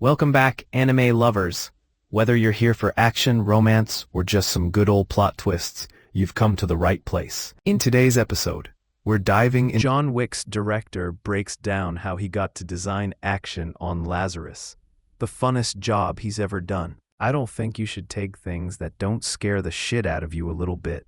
Welcome back, anime lovers. Whether you're here for action, romance, or just some good old plot twists, you've come to the right place. In today's episode, we're diving in. John Wick's director breaks down how he got to design action on Lazarus, the funnest job he's ever done. I don't think you should take things that don't scare the shit out of you a little bit.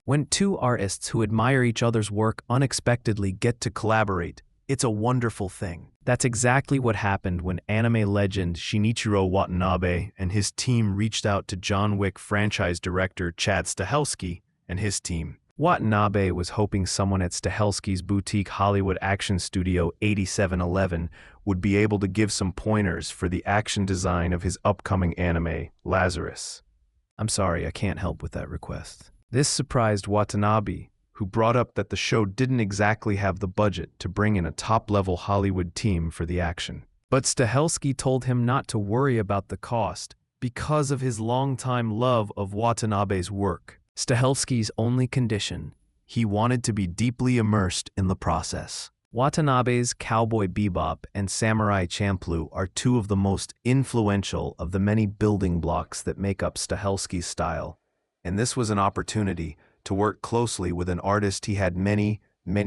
When two artists who admire each other's work unexpectedly get to collaborate, it's a wonderful thing. That's exactly what happened when anime legend Shinichiro Watanabe and his team reached out to John Wick franchise director Chad Stahelski and his team. Watanabe was hoping someone at Stahelski's boutique Hollywood action studio 8711 would be able to give some pointers for the action design of his upcoming anime, Lazarus. I'm sorry, I can't help with that request. This surprised Watanabe, who brought up that the show didn't exactly have the budget to bring in a top-level Hollywood team for the action. But Stahelski told him not to worry about the cost because of his longtime love of Watanabe's work. Stahelski's only condition: he wanted to be deeply immersed in the process. Watanabe's Cowboy Bebop and Samurai Champloo are two of the most influential of the many building blocks that make up Stahelski's style, and this was an opportunity to work closely with an artist he had many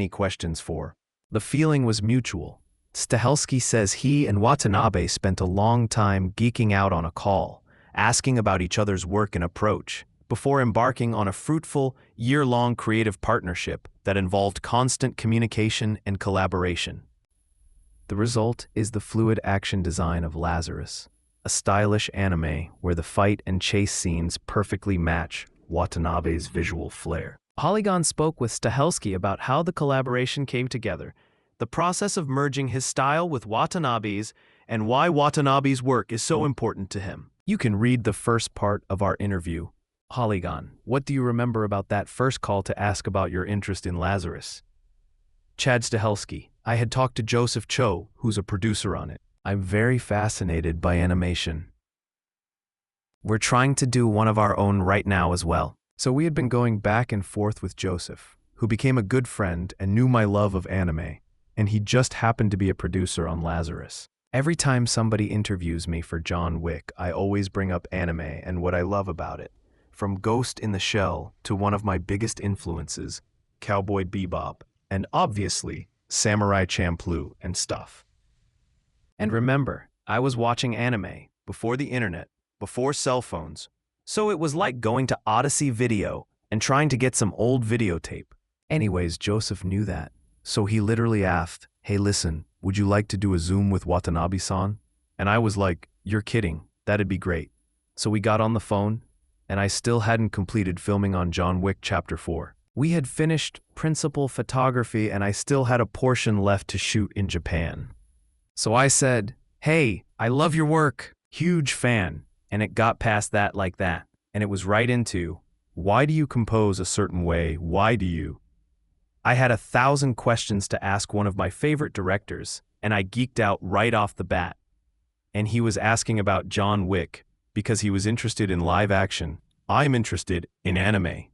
questions for. The feeling was mutual. Stahelski says he and Watanabe spent a long time geeking out on a call, asking about each other's work and approach, before embarking on a fruitful, year-long creative partnership that involved constant communication and collaboration. The result is the fluid action design of Lazarus, a stylish anime where the fight and chase scenes perfectly match Watanabe's visual flair. Polygon spoke with Stahelski about how the collaboration came together, the process of merging his style with Watanabe's, and why Watanabe's work is so important to him. You can read the first part of our interview. Polygon, what do you remember about that first call to ask about your interest in Lazarus? Chad Stahelski, I had talked to Joseph Cho, who's a producer on it. I'm very fascinated by animation. We're trying to do one of our own right now as well. So we had been going back and forth with Joseph, who became a good friend and knew my love of anime, and he just happened to be a producer on Lazarus. Every time somebody interviews me for John Wick, I always bring up anime and what I love about it. From Ghost in the Shell to one of my biggest influences, Cowboy Bebop, and obviously, Samurai Champloo and stuff. And remember, I was watching anime before the internet, before cell phones, so it was like going to Odyssey Video and trying to get some old videotape. Anyways, Joseph knew that, so he literally asked, hey listen, would you like to do a Zoom with Watanabe-san? And I was like, you're kidding, that'd be great. So we got on the phone, and I still hadn't completed filming on John Wick Chapter 4. We had finished principal photography and I still had a portion left to shoot in Japan. So I said, hey, I love your work, huge fan. And it got past that like that, and it was right into, why do you compose a certain way, why do you? I had 1,000 questions to ask one of my favorite directors, and I geeked out right off the bat. And he was asking about John Wick, because he was interested in live action. I'm interested in anime.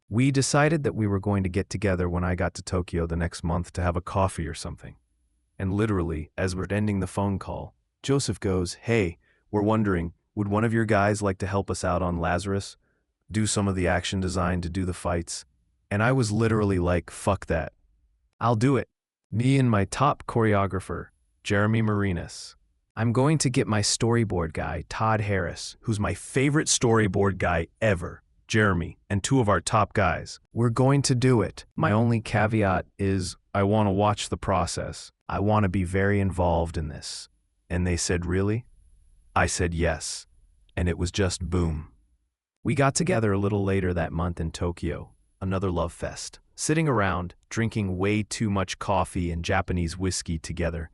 We decided that we were going to get together when I got to Tokyo the next month to have a coffee or something. And literally, as we're ending the phone call, Joseph goes, hey, we're wondering, would one of your guys like to help us out on Lazarus? Do some of the action design to do the fights? And I was literally like, fuck that. I'll do it. Me and my top choreographer, Jeremy Marinas. I'm going to get my storyboard guy, Todd Harris, who's my favorite storyboard guy ever, Jeremy, and two of our top guys. We're going to do it. My only caveat is I want to watch the process. I want to be very involved in this. And they said, really? I said yes, and it was just boom. We got together a little later that month in Tokyo, another love fest, sitting around, drinking way too much coffee and Japanese whiskey together,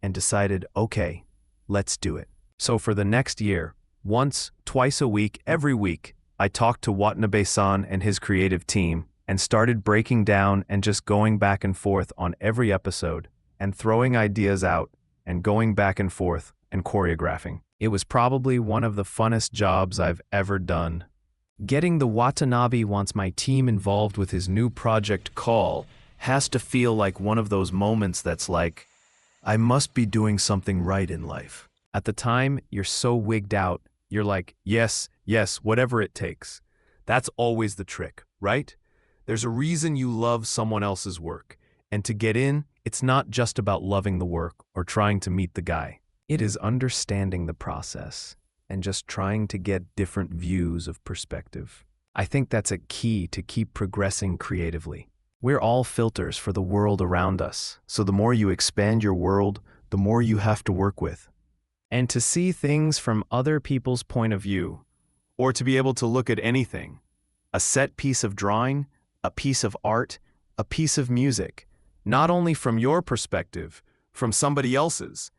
and decided, okay, let's do it. So for the next year, once, twice a week, every week, I talked to Watanabe-san and his creative team and started breaking down and just going back and forth on every episode and throwing ideas out and going back and forth and choreographing. It was probably one of the funnest jobs I've ever done. Getting the Watanabe wants my team involved with his new project call has to feel like one of those moments that's like, I must be doing something right in life. At the time, you're so wigged out, you're like, yes, yes, whatever it takes. That's always the trick, right? There's a reason you love someone else's work. And to get in, it's not just about loving the work or trying to meet the guy. It is understanding the process and just trying to get different views of perspective. I think that's a key to keep progressing creatively. We're all filters for the world around us, so the more you expand your world, the more you have to work with. And to see things from other people's point of view, or to be able to look at anything, a set piece of drawing, a piece of art, a piece of music, not only from your perspective, from somebody else's,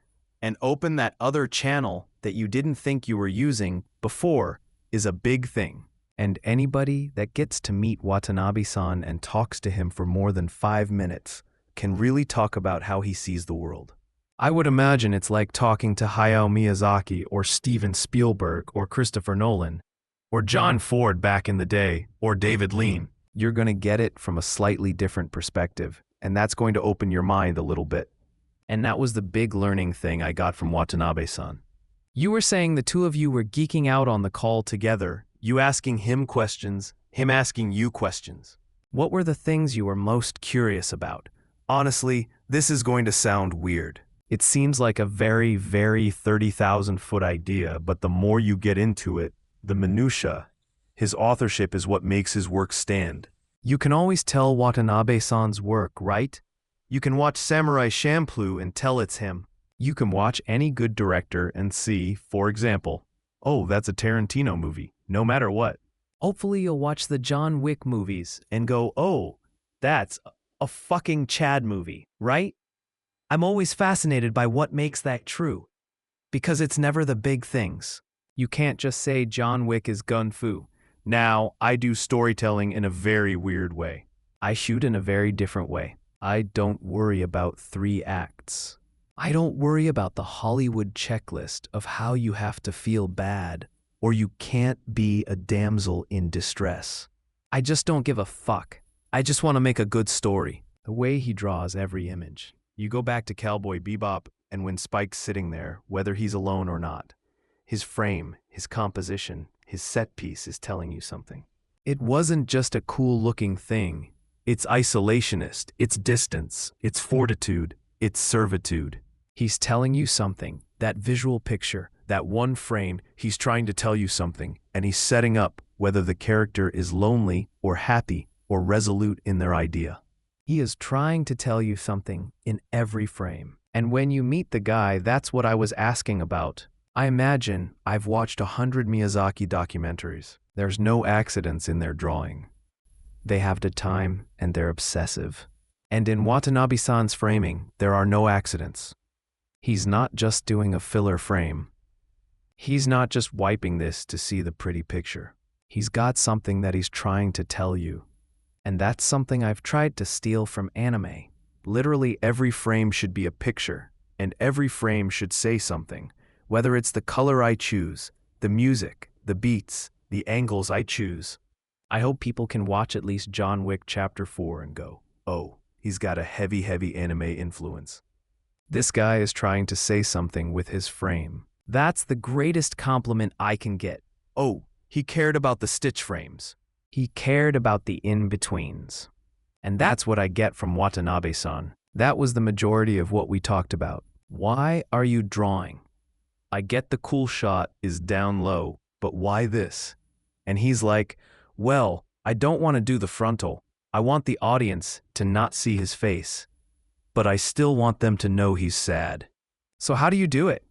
and open that other channel that you didn't think you were using before is a big thing. And anybody that gets to meet Watanabe-san and talks to him for more than 5 minutes can really talk about how he sees the world. I would imagine it's like talking to Hayao Miyazaki or Steven Spielberg or Christopher Nolan, or John Ford back in the day, or David Lean. You're going to get it from a slightly different perspective, and that's going to open your mind a little bit. And that was the big learning thing I got from Watanabe-san. You were saying the two of you were geeking out on the call together, you asking him questions, him asking you questions. What were the things you were most curious about? Honestly, this is going to sound weird. It seems like a very, very 30,000-foot idea, but the more you get into it, the minutia, his authorship is what makes his work stand. You can always tell Watanabe-san's work, right? You can watch Samurai Champloo and tell it's him. You can watch any good director and see, for example, oh, that's a Tarantino movie, no matter what. Hopefully you'll watch the John Wick movies and go, oh, that's a fucking Chad movie, right? I'm always fascinated by what makes that true, because it's never the big things. You can't just say John Wick is gun fu. Now, I do storytelling in a very weird way. I shoot in a very different way. I don't worry about 3 acts. I don't worry about the Hollywood checklist of how you have to feel bad or you can't be a damsel in distress. I just don't give a fuck. I just want to make a good story. The way he draws every image. You go back to Cowboy Bebop, and when Spike's sitting there, whether he's alone or not, his frame, his composition, his set piece is telling you something. It wasn't just a cool-looking thing. It's isolationist, it's distance, it's fortitude, it's servitude. He's telling you something. That visual picture, that one frame, he's trying to tell you something, and he's setting up whether the character is lonely or happy or resolute in their idea. He is trying to tell you something in every frame. And when you meet the guy, that's what I was asking about. I imagine I've watched 100 Miyazaki documentaries. There's no accidents in their drawing. They have the time and they're obsessive. And in Watanabe-san's framing, there are no accidents. He's not just doing a filler frame. He's not just wiping this to see the pretty picture. He's got something that he's trying to tell you. And that's something I've tried to steal from anime. Literally every frame should be a picture, and every frame should say something, whether it's the color I choose, the music, the beats, the angles I choose. I hope people can watch at least John Wick Chapter 4 and go, oh, he's got a heavy, heavy anime influence. This guy is trying to say something with his frame. That's the greatest compliment I can get. Oh, he cared about the stitch frames. He cared about the in-betweens. And that's what I get from Watanabe-san. That was the majority of what we talked about. Why are you drawing? I get the cool shot is down low, but why this? And he's like, well, I don't want to do the frontal. I want the audience to not see his face, but I still want them to know he's sad. So how do you do it?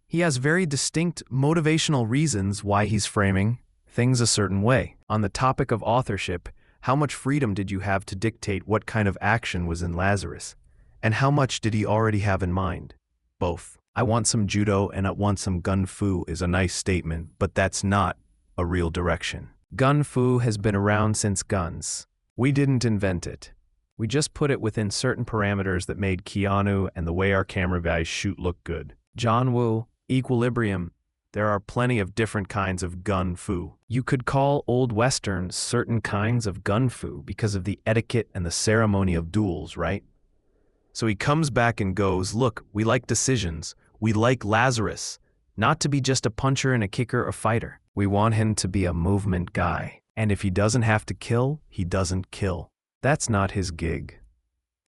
He has very distinct motivational reasons why he's framing things a certain way. On the topic of authorship, how much freedom did you have to dictate what kind of action was in Lazarus? And how much did he already have in mind? Both. I want some judo and I want some gun fu is a nice statement, but that's not a real direction. Gun fu has been around since guns. We didn't invent it. We just put it within certain parameters that made Keanu and the way our camera guys shoot look good. John Woo, equilibrium. There are plenty of different kinds of gun fu. You could call old westerns certain kinds of gun fu because of the etiquette and the ceremony of duels, right? So he comes back and goes, look, we like decisions. We like Lazarus. Not to be just a puncher and a kicker or fighter. We want him to be a movement guy. And if he doesn't have to kill, he doesn't kill. That's not his gig.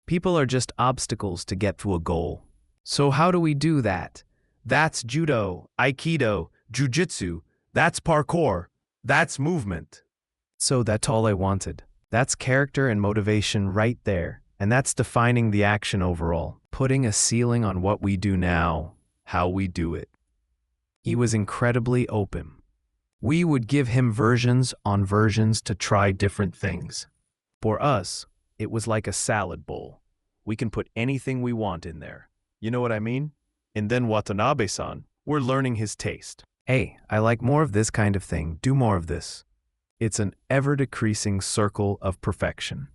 People are just obstacles to get to a goal. So how do we do that? That's judo, aikido, jujitsu. That's parkour. That's movement. So that's all I wanted. That's character and motivation right there. And that's defining the action overall. Putting a ceiling on what we do now, how we do it. He was incredibly open. We would give him versions on versions to try different things. For us, it was like a salad bowl. We can put anything we want in there. You know what I mean? And then Watanabe-san, we're learning his taste. Hey, I like more of this kind of thing. Do more of this. It's an ever-decreasing circle of perfection.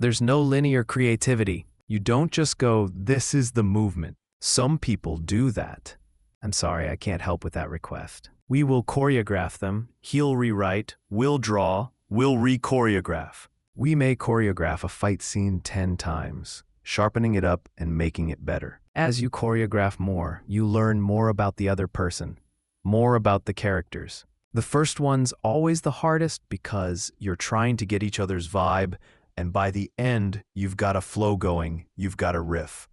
There's no linear creativity. You don't just go, this is the movement. Some people do that. I'm sorry, I can't help with that request. We will choreograph them. He'll rewrite. We'll draw. We'll re-choreograph. We may choreograph a fight scene 10 times, sharpening it up and making it better. As you choreograph more, you learn more about the other person, more about the characters. The first one's always the hardest because you're trying to get each other's vibe, and by the end, you've got a flow going, you've got a riff.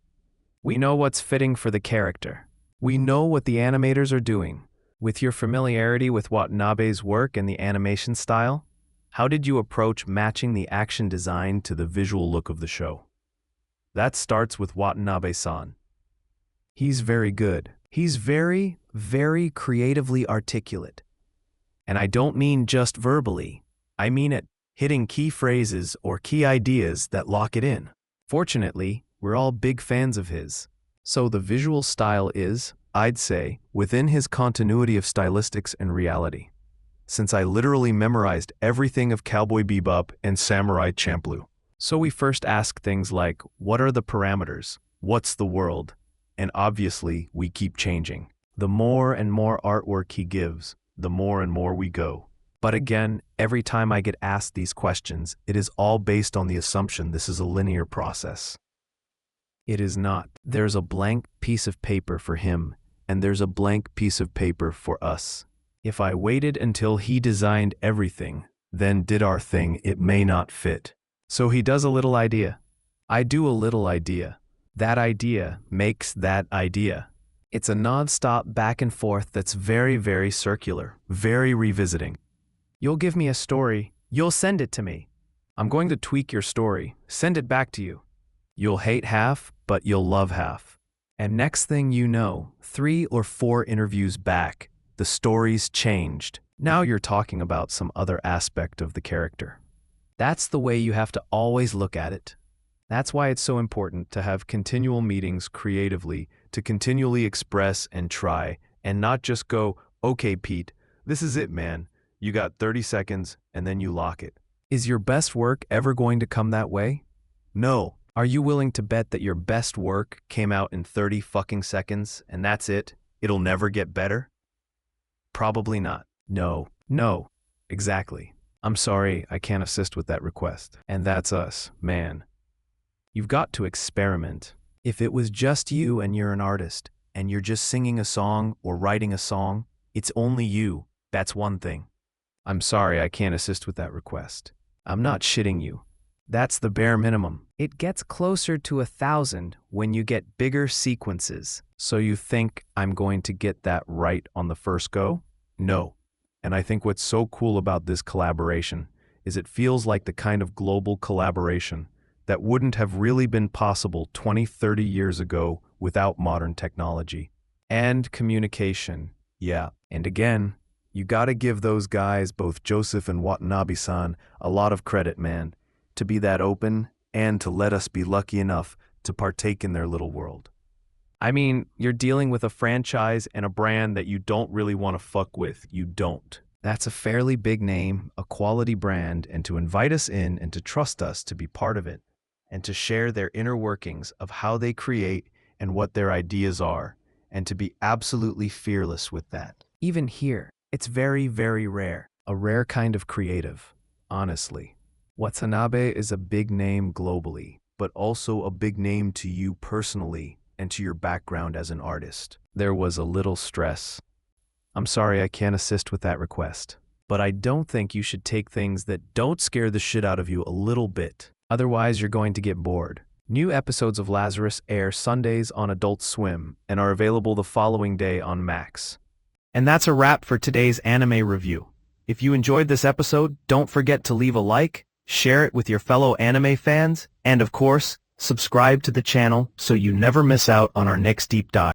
We know what's fitting for the character. We know what the animators are doing. With your familiarity with Watanabe's work and the animation style, how did you approach matching the action design to the visual look of the show? That starts with Watanabe-san. He's very good. He's very, very creatively articulate. And I don't mean just verbally. I mean it hitting key phrases or key ideas that lock it in. Fortunately, we're all big fans of his. So the visual style is, I'd say, within his continuity of stylistics and reality. Since I literally memorized everything of Cowboy Bebop and Samurai Champloo. So we first ask things like, what are the parameters? What's the world? And obviously, we keep changing. The more and more artwork he gives, the more and more we go. But again, every time I get asked these questions, it is all based on the assumption this is a linear process. It is not. There's a blank piece of paper for him, and there's a blank piece of paper for us. If I waited until he designed everything, then did our thing, it may not fit. So he does a little idea. I do a little idea. That idea makes that idea. It's a non-stop back and forth that's very, very circular, very revisiting. You'll give me a story. You'll send it to me. I'm going to tweak your story, send it back to you. You'll hate half, but you'll love half. And next thing you know, 3 or 4 interviews back, the story's changed. Now you're talking about some other aspect of the character. That's the way you have to always look at it. That's why it's so important to have continual meetings creatively, to continually express and try, and not just go, okay, Pete, this is it, man. You got 30 seconds, and then you lock it. Is your best work ever going to come that way? No. Are you willing to bet that your best work came out in 30 fucking seconds, and that's it? It'll never get better? Probably not. No. Exactly. I'm sorry, I can't assist with that request. And that's us, man. You've got to experiment. If it was just you and you're an artist, and you're just singing a song or writing a song, it's only you. That's one thing. I'm sorry, I can't assist with that request. I'm not shitting you. That's the bare minimum. It gets closer to 1,000 when you get bigger sequences. So you think I'm going to get that right on the first go? No. And I think what's so cool about this collaboration is it feels like the kind of global collaboration that wouldn't have really been possible 20, 30 years ago without modern technology. And communication, yeah. And again, you gotta give those guys, both Joseph and Watanabe-san, a lot of credit, man, to be that open and to let us be lucky enough to partake in their little world. I mean, you're dealing with a franchise and a brand that you don't really want to fuck with. You don't. That's a fairly big name, a quality brand, and to invite us in and to trust us to be part of it and to share their inner workings of how they create and what their ideas are, and to be absolutely fearless with that. Even here, it's very, very rare. A rare kind of creative, honestly. Watanabe is a big name globally. but also a big name to you personally and to your background as an artist. There was a little stress. I'm sorry I can't assist with that request, but I don't think you should take things that don't scare the shit out of you a little bit. Otherwise, you're going to get bored. New episodes of Lazarus air Sundays on Adult Swim and are available the following day on Max. And that's a wrap for today's anime review. If you enjoyed this episode, don't forget to leave a like, share it with your fellow anime fans, and of course, subscribe to the channel so you never miss out on our next deep dive.